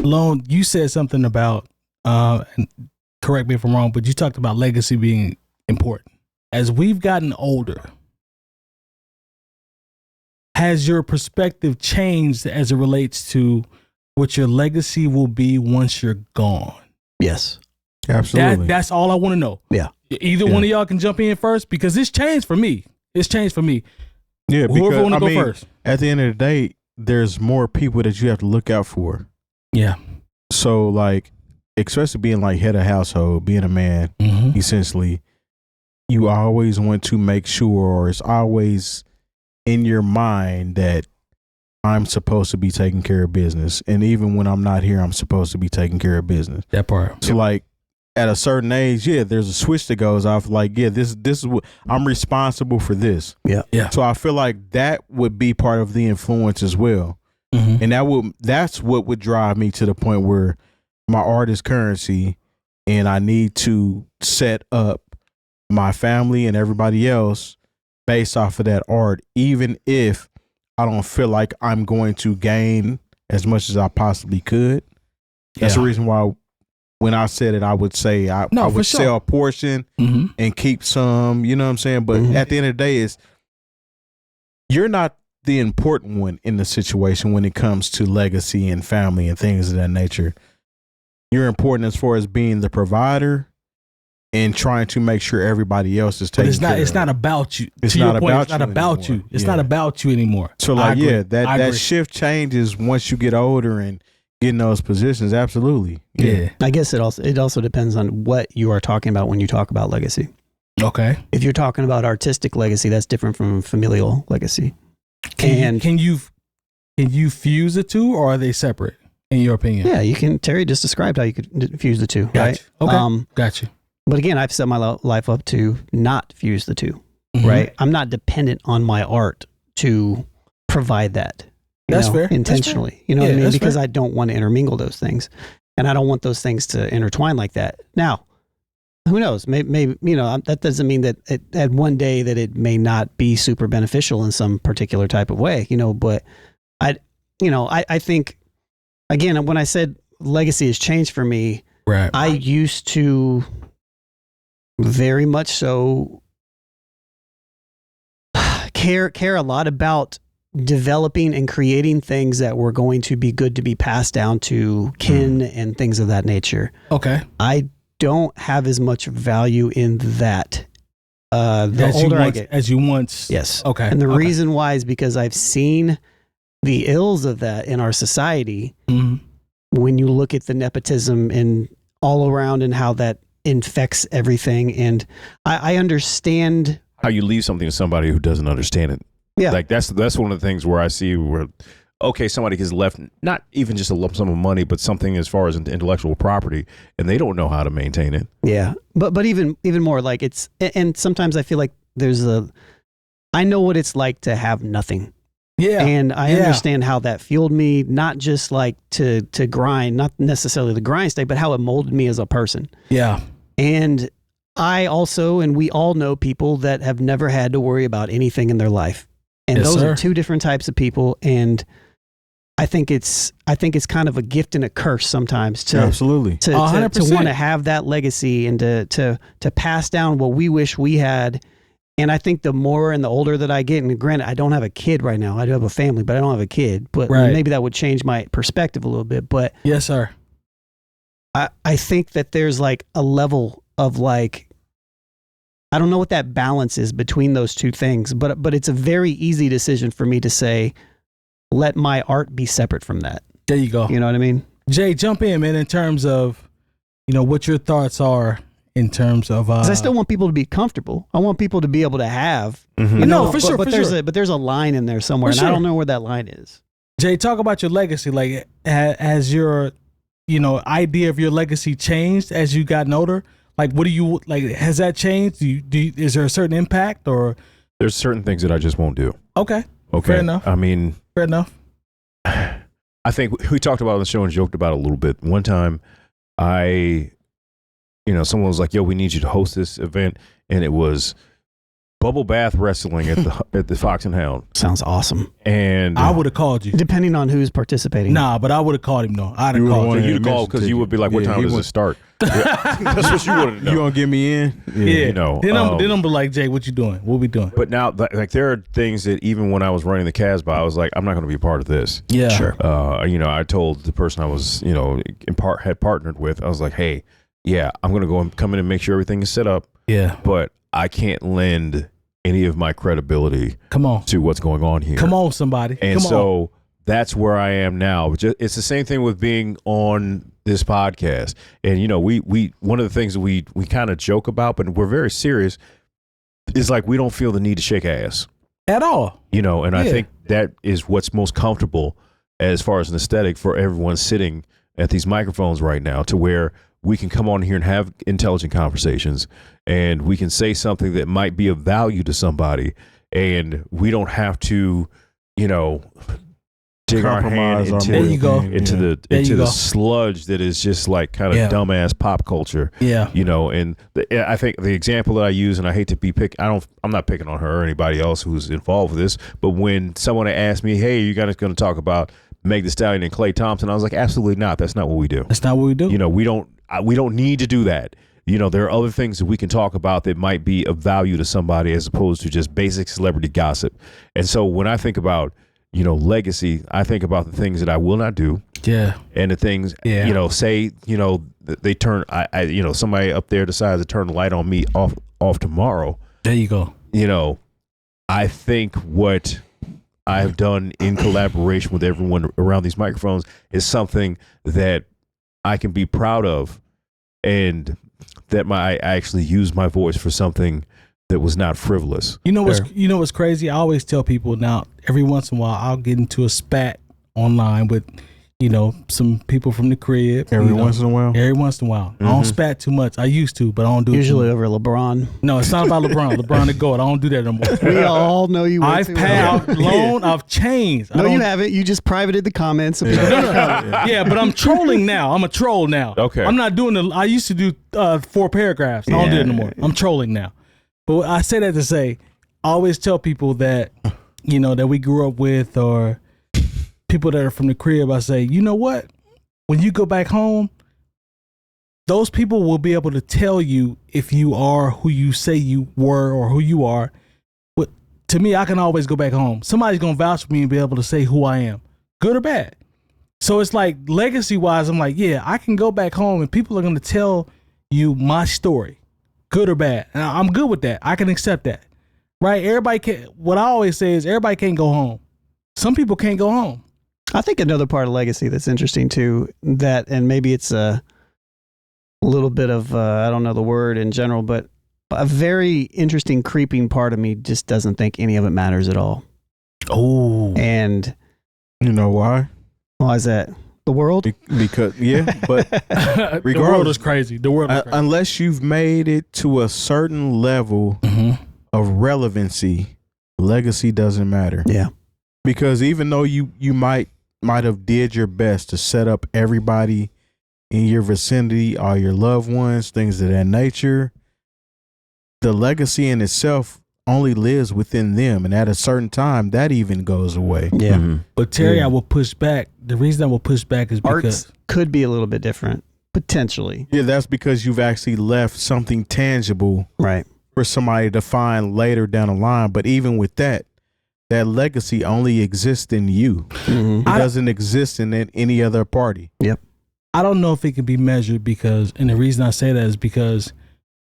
Lone, you said something about, and correct me if I'm wrong, but you talked about legacy being important. As we've gotten older, has your perspective changed as it relates to what your legacy will be once you're gone? Yes. Absolutely. That's all I want to know. Yeah. Either one of y'all can jump in first, because it's changed for me. It's changed for me. Yeah, whoever want to go first. At the end of the day, there's more people that you have to look out for. Yeah. So, like, especially being like head of household, being a man, essentially, you always want to make sure, or it's always in your mind that I'm supposed to be taking care of business. And even when I'm not here, I'm supposed to be taking care of business. That part. So, like, at a certain age, there's a switch that goes off. Like, this is what I'm responsible for this. Yeah. So I feel like that would be part of the influence as well. And that's what would drive me to the point where my art is currency, and I need to set up my family and everybody else based off of that art, even if I don't feel like I'm going to gain as much as I possibly could. That's the reason why when I said it, I would say I would sell a portion and keep some, you know what I'm saying? But at the end of the day, you're not the important one in the situation when it comes to legacy and family and things of that nature. You're important as far as being the provider and trying to make sure everybody else is taken care of. It's not about you. It's not about you. It's not about you anymore. So like, that shift changes once you get older and get in those positions. Absolutely. Yeah. I guess it also depends on what you are talking about when you talk about legacy. Okay. If you're talking about artistic legacy, that's different from familial legacy. Can you fuse the two, or are they separate in your opinion? Yeah, you can. Terry just described how you could fuse the two. Gotcha. Right? Okay. Gotcha. But again, I've set my life up to not fuse the two, right? I'm not dependent on my art to provide that. That's fair. Intentionally. That's fair. You know what I mean? Because fair. I don't want to intermingle those things. And I don't want those things to intertwine like that. Now, who knows? Maybe that doesn't mean that at one day that it may not be super beneficial in some particular type of way, but I think, again, when I said legacy has changed for me, right. I used to very much so care a lot about developing and creating things that were going to be good to be passed down to kin and things of that nature. Okay. I don't have as much value in that. The older I get, as you once. Yes. Okay. And the reason why is because I've seen the ills of that in our society. When you look at the nepotism and all around and how that infects everything. And I understand how you leave something to somebody who doesn't understand it. Yeah. Like that's one of the things where I see where, okay, somebody has left not even just a lump sum of money, but something as far as intellectual property, and they don't know how to maintain it. Yeah. But even more like and sometimes I feel like I know what it's like to have nothing. Yeah. And I understand how that fueled me, not just like to grind, not necessarily the grind state, but how it molded me as a person. Yeah. And I also, and we all know people that have never had to worry about anything in their life. And those are two different types of people. And I think it's kind of a gift and a curse sometimes to absolutely to want to have that legacy and to pass down what we wish we had. And I think the more and the older that I get, and granted, I don't have a kid right now. I do have a family, but I don't have a kid. But maybe that would change my perspective a little bit. But yes, sir. I think that there's like a level of like, I don't know what that balance is between those two things, but it's a very easy decision for me to say, let my art be separate from that. There you go. You know what I mean? Jay, jump in, man, in terms of, what your thoughts are in terms of... 'cause I still want people to be comfortable. I want people to be able to have... for sure. But there's a line in there somewhere, and I don't know where that line is. Jay, talk about your legacy. Like, has your, idea of your legacy changed as you gotten older? Like, what do you, like, has that changed? Is there a certain impact or? There's certain things that I just won't do. Okay. Fair enough. I mean. Fair enough. I think we talked about it on the show and joked about it a little bit. One time someone was like, yo, we need you to host this event. And it was bubble bath wrestling at the Fox and Hound. Sounds awesome. And I would have called you. Depending on who's participating. Nah, but I would have called him though. I'd have called you. you'd call because you would be like, "What time does it start?" That's what you wanted to know. You gonna get me in? Yeah. You know, then I'm be like, Jay, what you doing? What we doing? But now, like, there are things that even when I was running the Casbah, I was like, I'm not going to be a part of this. Yeah, sure. You know, I told the person I was, you know, had partnered with, I was like, hey, yeah, I'm going to go and come in and make sure everything is set up. Yeah, but I can't lend any of my credibility. Come on, to what's going on here. Come on, somebody. And Come so on. That's where I am now. It's the same thing with being on this podcast. And you know, we one of the things that we kind of joke about, but we're very serious, is like we don't feel the need to shake ass at all. You know, and I think that is what's most comfortable as far as an aesthetic for everyone sitting at these microphones right now, to where we can come on here and have intelligent conversations, and we can say something that might be of value to somebody, and we don't have to, you know, dig our hand into the sludge that is just like kind of dumbass pop culture. Yeah, you know. And I think the example that I use, and I hate to be I'm not picking on her or anybody else who's involved with this, but when someone asked me, "Hey, you guys going to talk about Meg Thee Stallion and Klay Thompson?" I was like, absolutely not. That's not what we do. That's not what we do. You know, we don't need to do that. You know, there are other things that we can talk about that might be of value to somebody as opposed to just basic celebrity gossip. And so when I think about, you know, legacy, I think about the things that I will not do. Yeah. And the things, you know, say, you know, they turn, you know, somebody up there decides to turn the light on me off tomorrow. There you go. You know, I think what I have done in collaboration with everyone around these microphones is something that I can be proud of, and that I actually use my voice for something that was not frivolous. You know what's crazy? I always tell people now, every once in a while, I'll get into a spat online with, you know, some people from the crib. Every once in a while? Every once in a while. I don't spat too much. I used to, but I don't do usually it over LeBron. No, it's not about LeBron. LeBron the GOAT. I don't do that no more. We all know you. I've loaned. I've changed. No, you haven't. You just privated the comments. So yeah, but I'm trolling now. I'm a troll now. Okay. I'm not doing I used to do 4 paragraphs. I don't do it no more. I'm trolling now. But I say that to say, I always tell people that, you know, that we grew up with, or people that are from the crib, I say, you know what? When you go back home, those people will be able to tell you if you are who you say you were or who you are. But to me, I can always go back home. Somebody's going to vouch for me and be able to say who I am, good or bad. So it's like legacy wise, I'm like, yeah, I can go back home and people are going to tell you my story, good or bad. And I'm good with that. I can accept that. Right? Everybody can. What I always say is everybody can't go home. Some people can't go home. I think another part of legacy that's interesting too, that, and maybe it's a little bit of, I don't know the word in general, but a very interesting creeping part of me just doesn't think any of it matters at all. Oh. And you know why? Why is that? The world? Because, but regardless, the world is crazy. The world is crazy. Unless you've made it to a certain level of relevancy, legacy doesn't matter. Yeah. Because even though you might have did your best to set up everybody in your vicinity, all your loved ones, things of that nature, the legacy in itself only lives within them, and at a certain time that even goes away. Yeah. But Terry, I will push back. The reason I will push back is because arts could be a little bit different, potentially. Yeah, that's because you've actually left something tangible, right, for somebody to find later down the line. But even with that legacy only exists in you. It doesn't exist in any other party. Yep. I don't know if it can be measured because, and the reason I say that is because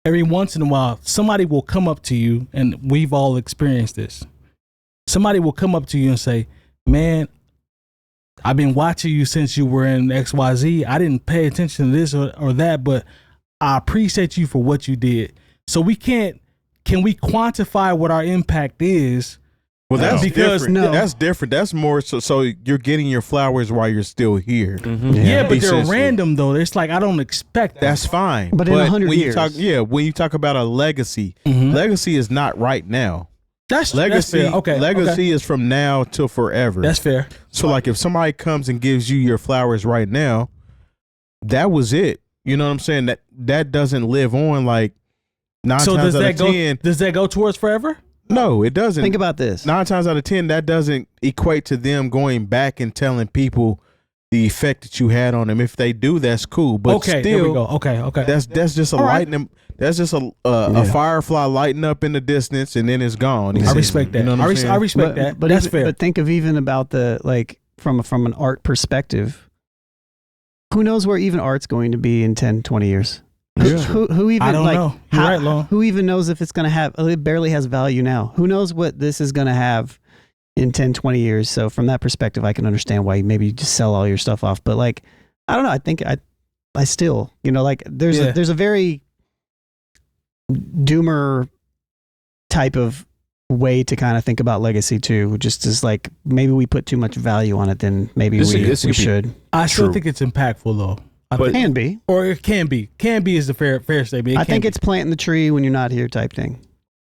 every once in a while, somebody will come up to you, and we've all experienced this. Somebody will come up to you and say, man, I've been watching you since you were in XYZ. I didn't pay attention to this or that, but I appreciate you for what you did. So can we quantify what our impact is? Well, that's different. No. That's different. That's more so you're getting your flowers while you're still here. Yeah, but they're random though. It's like I don't expect that. That's fine. But in 100 years. When you talk about a legacy, legacy is not right now. That's legacy. That's fair. Legacy is from now till forever. That's fair. So like if somebody comes and gives you your flowers right now, that was it. You know what I'm saying? That doesn't live on like 9 times out of 10. Does that go towards forever? No, it doesn't. Think about this. 9 times out of 10, that doesn't equate to them going back and telling people the effect that you had on them. If they do, that's cool. But Okay, still, there we go. Okay. That's just a lighting. That's just a firefly lighting up in the distance, and then it's gone. I respect that. You know what I'm saying? I respect that. But that's fair. But think of even about the like from an art perspective. Who knows where even art's going to be in 10, 20 years? Yeah. Who even I don't like know. You're right, Lon. who even knows if it's going to have? It barely has value now. Who knows what this is going to have in 10, 20 years? So from that perspective, I can understand why maybe you just sell all your stuff off. But like, I don't know. I think I still, like there's a very doomer type of way to kind of think about legacy too. Just as like maybe we put too much value on it than maybe we should. I still think it's impactful though. But it can be. Or it can be. Can be is the fair statement. I think it's planting the tree when you're not here type thing.